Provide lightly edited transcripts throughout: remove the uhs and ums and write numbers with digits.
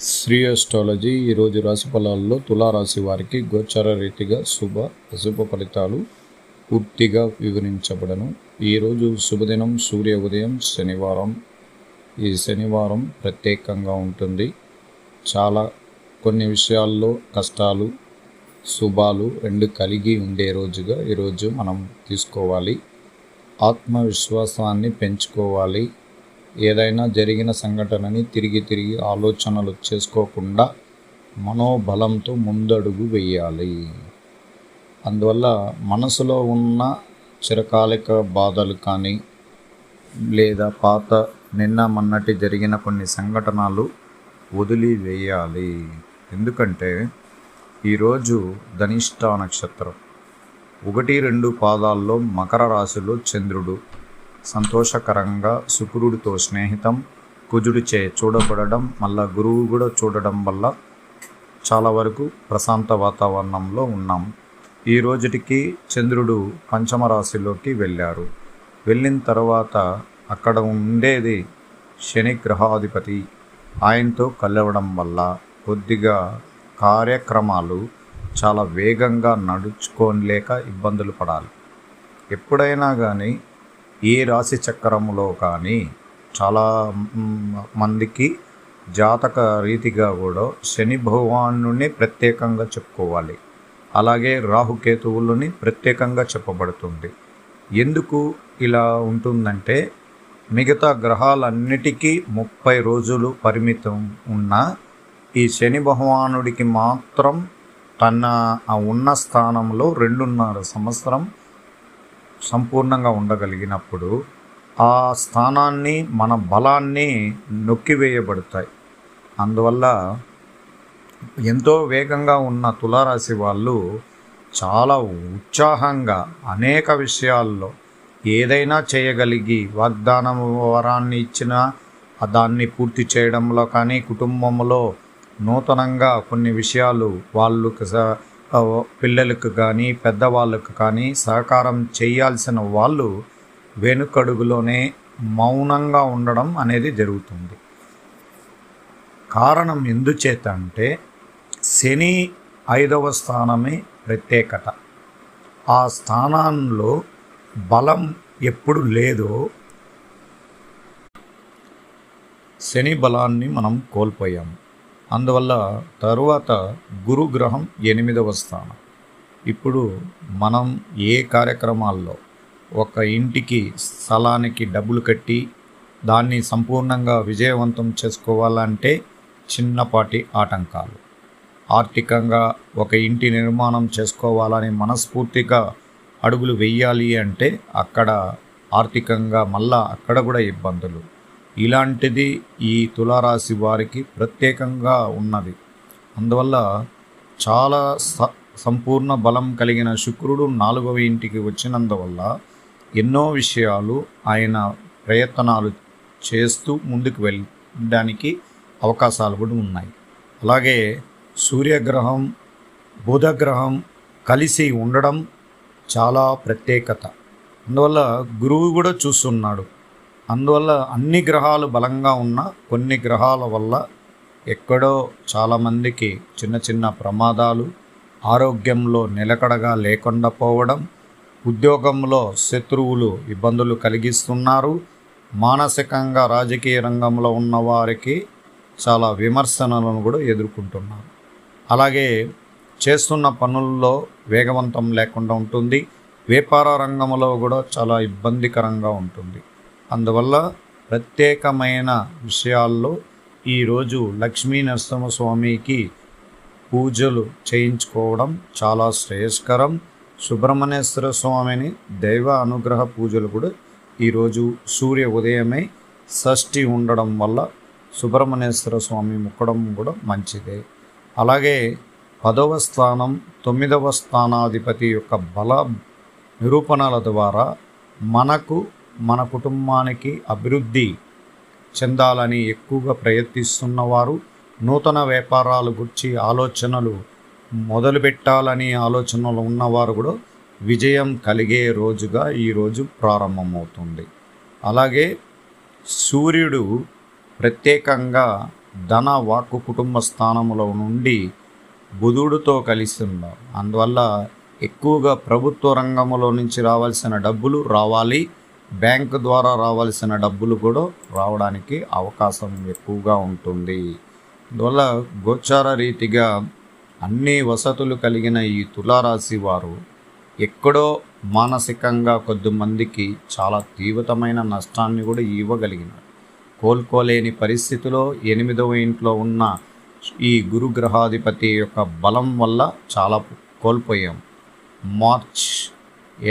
Shri astrology ఈరోజు రాశి ఫలాల్లో తులారాశి వారికి గోచర రీతిగా అశుభ ఫలితాలు పూర్తిగా వివరించబడను. ఈరోజు శుభదినం సూర్య ఉదయం శనివారం. ఈ శనివారం ప్రత్యేకంగా ఉంటుంది. కొన్ని విషయాల్లో కష్టాలు శుభాలు రెండు కలిగి ఉండే రోజుగా ఈరోజు మనం తీసుకోవాలి. ఆత్మవిశ్వాసాన్ని పెంచుకోవాలి. ఏదైనా జరిగిన సంఘటనని తిరిగి ఆలోచనలు చేసుకోకుండా మనోబలంతో ముందడుగు వేయాలి. అందువల్ల మనసులో ఉన్న చిరకాలిక బాధలు కానీ లేదా నిన్న మొన్నటి జరిగిన కొన్ని సంఘటనలు వదిలివేయాలి. ఎందుకంటే ఈరోజు ధనిష్ట నక్షత్రం 1-2 పాదాల్లో మకర రాశిలో చంద్రుడు సంతోషకరంగా శుక్రుడితో స్నేహితం, కుజుడిచే చూడబడడం, మళ్ళా గురువు కూడా చూడడం వల్ల చాలా వరకు ప్రశాంత వాతావరణంలో ఉన్నాం. ఈ రోజుటికి చంద్రుడు పంచమ రాశిలోకి వెళ్ళారు. వెళ్ళిన తర్వాత అక్కడ ఉండేది శని గ్రహాధిపతి. ఆయనతో కలవడం వల్ల కొద్దిగా కార్యక్రమాలు చాలా వేగంగా నడుచుకోలేక ఇబ్బందులు పడాలి. ఎప్పుడైనా కానీ ఏ రాశి చక్రంలో కానీ చాలా మందికి జాతక రీతిగా కూడా శని భగవానుని ప్రత్యేకంగా చెప్పుకోవాలి. అలాగే రాహుకేతువులని ప్రత్యేకంగా చెప్పబడుతుంది. ఎందుకు ఇలా ఉంటుందంటే మిగతా గ్రహాలన్నిటికీ 30 రోజులు పరిమితం ఉన్న ఈ శని భగవానుడికి మాత్రం తన ఉన్న స్థానంలో 2.5 సంవత్సరం సంపూర్ణంగా ఉండగలిగినప్పుడు ఆ స్థానాన్ని మన బలాన్ని నొక్కివేయబడతాయి. అందువల్ల ఎంతో వేగంగా ఉన్న తులారాశి వాళ్ళు చాలా ఉత్సాహంగా అనేక విషయాల్లో ఏదైనా చేయగలిగి వాగ్దానం వరాన్ని ఇచ్చిన దాన్ని పూర్తి చేయడంలో కానీ కుటుంబంలో నూతనంగా కొన్ని విషయాలు వాళ్ళు పిల్లలకు కానీ పెద్దవాళ్ళకు కానీ సహకారం చేయాల్సిన వాళ్ళు వెనుకడుగులోనే మౌనంగా ఉండడం అనేది జరుగుతుంది. కారణం ఎందుచేత అంటే శని 5వ స్థానమే ప్రత్యేకత. ఆ స్థానంలో బలం ఎప్పుడు లేదో శని బలాన్ని మనం కోల్పోయాము. అందువల్ల తరువాత గురుగ్రహం 8వ స్థానం. ఇప్పుడు మనం ఏ కార్యక్రమాల్లో ఒక ఇంటికి స్థలానికి డబ్బులు కట్టి దాన్ని సంపూర్ణంగా విజయవంతం చేసుకోవాలంటే చిన్నపాటి ఆటంకాలు. ఆర్థికంగా ఒక ఇంటి నిర్మాణం చేసుకోవాలని మనస్ఫూర్తిగా అడుగులు వెయ్యాలి అంటే అక్కడ ఆర్థికంగా అక్కడ కూడా ఇబ్బందులు. ఇలాంటిది ఈ తులారాశి వారికి ప్రత్యేకంగా ఉన్నది. అందువల్ల చాలా సంపూర్ణ బలం కలిగిన శుక్రుడు 4వ ఇంటికి వచ్చినందువల్ల ఎన్నో విషయాలు ఆయన ప్రయత్నాలు చేస్తూ ముందుకు వెళ్ళడానికి అవకాశాలు కూడా ఉన్నాయి. అలాగే సూర్యగ్రహం బుధగ్రహం కలిసి ఉండడం చాలా ప్రత్యేకత. అందువల్ల గురువు కూడా చూస్తున్నాడు. అందువల్ల అన్ని గ్రహాలు బలంగా ఉన్న కొన్ని గ్రహాల వల్ల ఎక్కడో చాలామందికి చిన్న ప్రమాదాలు, ఆరోగ్యంలో నిలకడగా లేకుండా పోవడం, ఉద్యోగంలో శత్రువులు ఇబ్బందులు కలిగిస్తున్నారు. మానసికంగా రాజకీయ రంగంలో ఉన్నవారికి చాలా విమర్శనలను కూడా ఎదుర్కొంటున్నారు. అలాగే చేస్తున్న పనుల్లో వేగవంతం లేకుండా ఉంటుంది. వ్యాపార రంగంలో కూడా చాలా ఇబ్బందికరంగా ఉంటుంది. అందువల్ల ప్రత్యేకమైన విషయాల్లో ఈరోజు లక్ష్మీ నరసింహస్వామికి పూజలు చేయించుకోవడం చాలా శ్రేయస్కరం. సుబ్రహ్మణ్యేశ్వర స్వామిని దైవ అనుగ్రహ పూజలు కూడా ఈరోజు సూర్య ఉదయమే షష్ఠి ఉండడం వల్ల సుబ్రహ్మణ్యేశ్వర స్వామి మొక్కడం కూడా మంచిదే. అలాగే 10వ స్థానం 9వ స్థానాధిపతి యొక్క బల నిరూపణల ద్వారా మన కుటుంబానికి అభివృద్ధి చెందాలని ఎక్కువగా ప్రయత్నిస్తున్నవారు, నూతన వ్యాపారాలు గురించి ఆలోచనలు మొదలుపెట్టాలని ఆలోచనలు ఉన్నవారు కూడా విజయం కలిగే రోజుగా ఈరోజు ప్రారంభమవుతుంది. అలాగే సూర్యుడు ప్రత్యేకంగా ధన వాక్కు కుటుంబ స్థానములో నుండి బుధుడితో కలిసి ఉన్నాం. అందువల్ల ఎక్కువగా ప్రభుత్వ రంగంలో నుంచి రావాల్సిన డబ్బులు రావాలి, బ్యాంకు ద్వారా రావాల్సిన డబ్బులు కూడా రావడానికి అవకాశం ఎక్కువగా ఉంటుంది. అందువల్ల గోచార రీతిగా అన్ని వసతులు కలిగిన ఈ తులారాశి వారు ఎక్కడో మానసికంగా కొద్దిమందికి చాలా తీవ్రమైన నష్టాన్ని కూడా ఇవ్వగలిగినారు. కోలుకోలేని పరిస్థితిలో 8వ ఇంట్లో ఉన్న ఈ గురుగ్రహాధిపతి యొక్క బలం వల్ల చాలా కోల్పోయాం. March,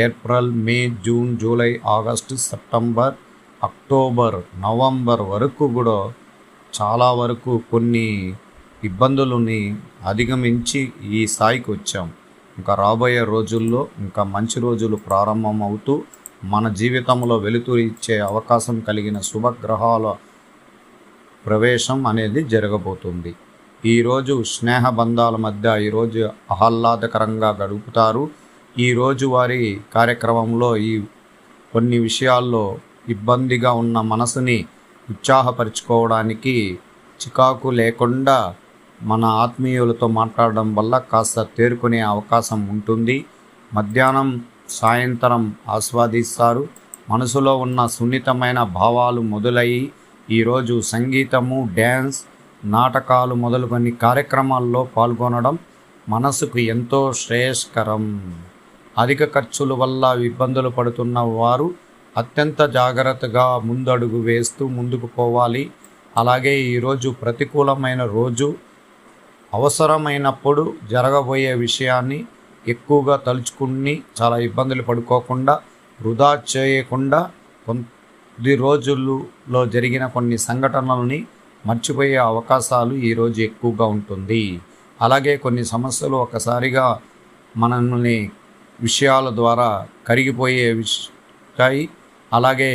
April, May, June, July, August, September, October, November వరకు కూడా చాలా వరకు కొన్ని ఇబ్బందులని అధిగమించి ఈ స్థాయికి వచ్చాం. ఇంకా రాబోయే రోజుల్లో ఇంకా మంచి రోజులు ప్రారంభమవుతూ మన జీవితంలో వెలుతురు ఇచ్చే అవకాశం కలిగిన శుభగ్రహాల ప్రవేశం అనేది జరగబోతుంది. ఈరోజు స్నేహబంధాల మధ్య ఈరోజు ఆహ్లాదకరంగా గడుపుతారు. ఈరోజు వారి కార్యక్రమంలో ఈ కొన్ని విషయాల్లో ఇబ్బందిగా ఉన్న మనసుని ఉత్సాహపరుచుకోవడానికి చికాకు లేకుండా మన ఆత్మీయులతో మాట్లాడడం వల్ల కాస్త తేరుకునే అవకాశం ఉంటుంది. మధ్యాహ్నం, సాయంత్రం ఆస్వాదిస్తారు. మనసులో ఉన్న సున్నితమైన భావాలు మొదలయ్యి ఈరోజు సంగీతము, డ్యాన్స్, నాటకాలు మొదలుకొని కార్యక్రమాల్లో పాల్గొనడం మనసుకు ఎంతో శ్రేయస్కరం. అధిక ఖర్చుల వల్ల ఇబ్బందులు పడుతున్న వారు అత్యంత జాగ్రత్తగా ముందడుగు వేస్తూ ముందుకు పోవాలి. అలాగే ఈరోజు ప్రతికూలమైన రోజు. అవసరమైనప్పుడు జరగబోయే విషయాన్ని ఎక్కువగా తలుచుకుని చాలా ఇబ్బందులు పడుకోకుండా, వృధా చేయకుండా కొద్ది రోజుల్లో జరిగిన కొన్ని సంఘటనలని మర్చిపోయే అవకాశాలు ఈరోజు ఎక్కువగా ఉంటుంది. అలాగే కొన్ని సమస్యలు ఒకసారిగా మనల్ని విషయాల ద్వారా కరిగిపోయే విషయాయి. అలాగే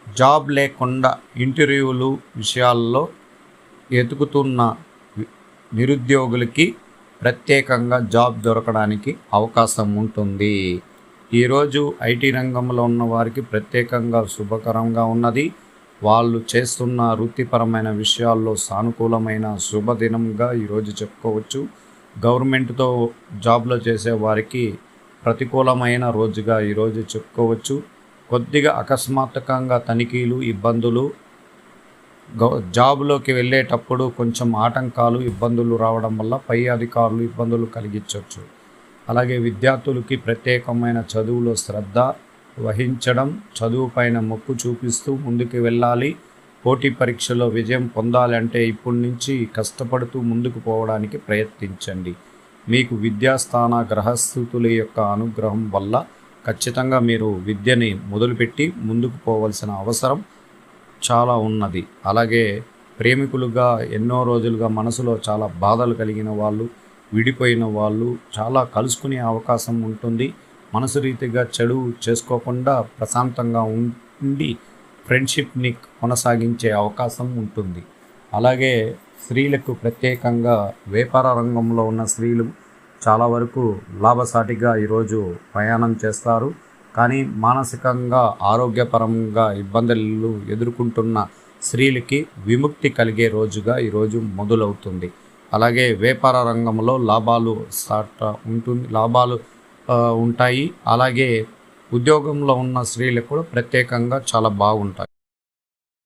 జాబ్ లేకుండా ఇంటర్వ్యూలు విషయాల్లో ఎదుగుతున్న నిరుద్యోగులకి ప్రత్యేకంగా జాబ్ దొరకడానికి అవకాశం ఉంటుంది. ఈరోజు ఐటీ రంగంలో ఉన్న వారికి ప్రత్యేకంగా శుభకరంగా ఉన్నది. వాళ్ళు చేస్తున్న వృత్తిపరమైన విషయాల్లో సానుకూలమైన శుభదినంగా ఈరోజు చెప్పుకోవచ్చు. గవర్నమెంట్తో జాబ్లో చేసే వారికి ప్రతికూలమైన రోజుగా ఈరోజు చెప్పుకోవచ్చు. కొద్దిగా అకస్మాత్తుకంగా తనిఖీలు, ఇబ్బందులు, జాబ్లోకి వెళ్ళేటప్పుడు కొంచెం ఆటంకాలు, ఇబ్బందులు రావడం వల్ల పై అధికారులు ఇబ్బందులు కలిగించవచ్చు. అలాగే విద్యార్థులకి ప్రత్యేకమైన చదువులో శ్రద్ధ వహించడం, చదువుపైన మొక్కు చూపిస్తూ ముందుకు వెళ్ళాలి. పోటీ పరీక్షలో విజయం పొందాలంటే ఇప్పటి నుంచి కష్టపడుతూ ముందుకు పోవడానికి ప్రయత్నించండి. మీకు విద్యాస్థాన గ్రహస్థితుల యొక్క అనుగ్రహం వల్ల ఖచ్చితంగా మీరు విద్యని మొదలుపెట్టి ముందుకు పోవలసిన అవసరం చాలా ఉన్నది. అలాగే ప్రేమికులుగా ఎన్నో రోజులుగా మనసులో చాలా బాధలు కలిగిన వాళ్ళు, విడిపోయిన వాళ్ళు చాలా కలుసుకునే అవకాశం ఉంటుంది. మనసు రీతిగా చెడు చేసుకోకుండా ప్రశాంతంగా ఉండి ఫ్రెండ్షిప్ని కొనసాగించే అవకాశం ఉంటుంది. అలాగే స్త్రీలకు ప్రత్యేకంగా వ్యాపార రంగంలో ఉన్న స్త్రీలు చాలా వరకు లాభసాటిగా ఈరోజు ప్రయాణం చేస్తారు. కానీ మానసికంగా, ఆరోగ్యపరంగా ఇబ్బందులు ఎదుర్కొంటున్న స్త్రీలకి విముక్తి కలిగే రోజుగా ఈరోజు మొదలవుతుంది. అలాగే వ్యాపార రంగంలో లాభాలు ఉంటాయి. అలాగే ఉద్యోగంలో ఉన్న స్త్రీలకు కూడా ప్రత్యేకంగా చాలా బాగుంటాయి.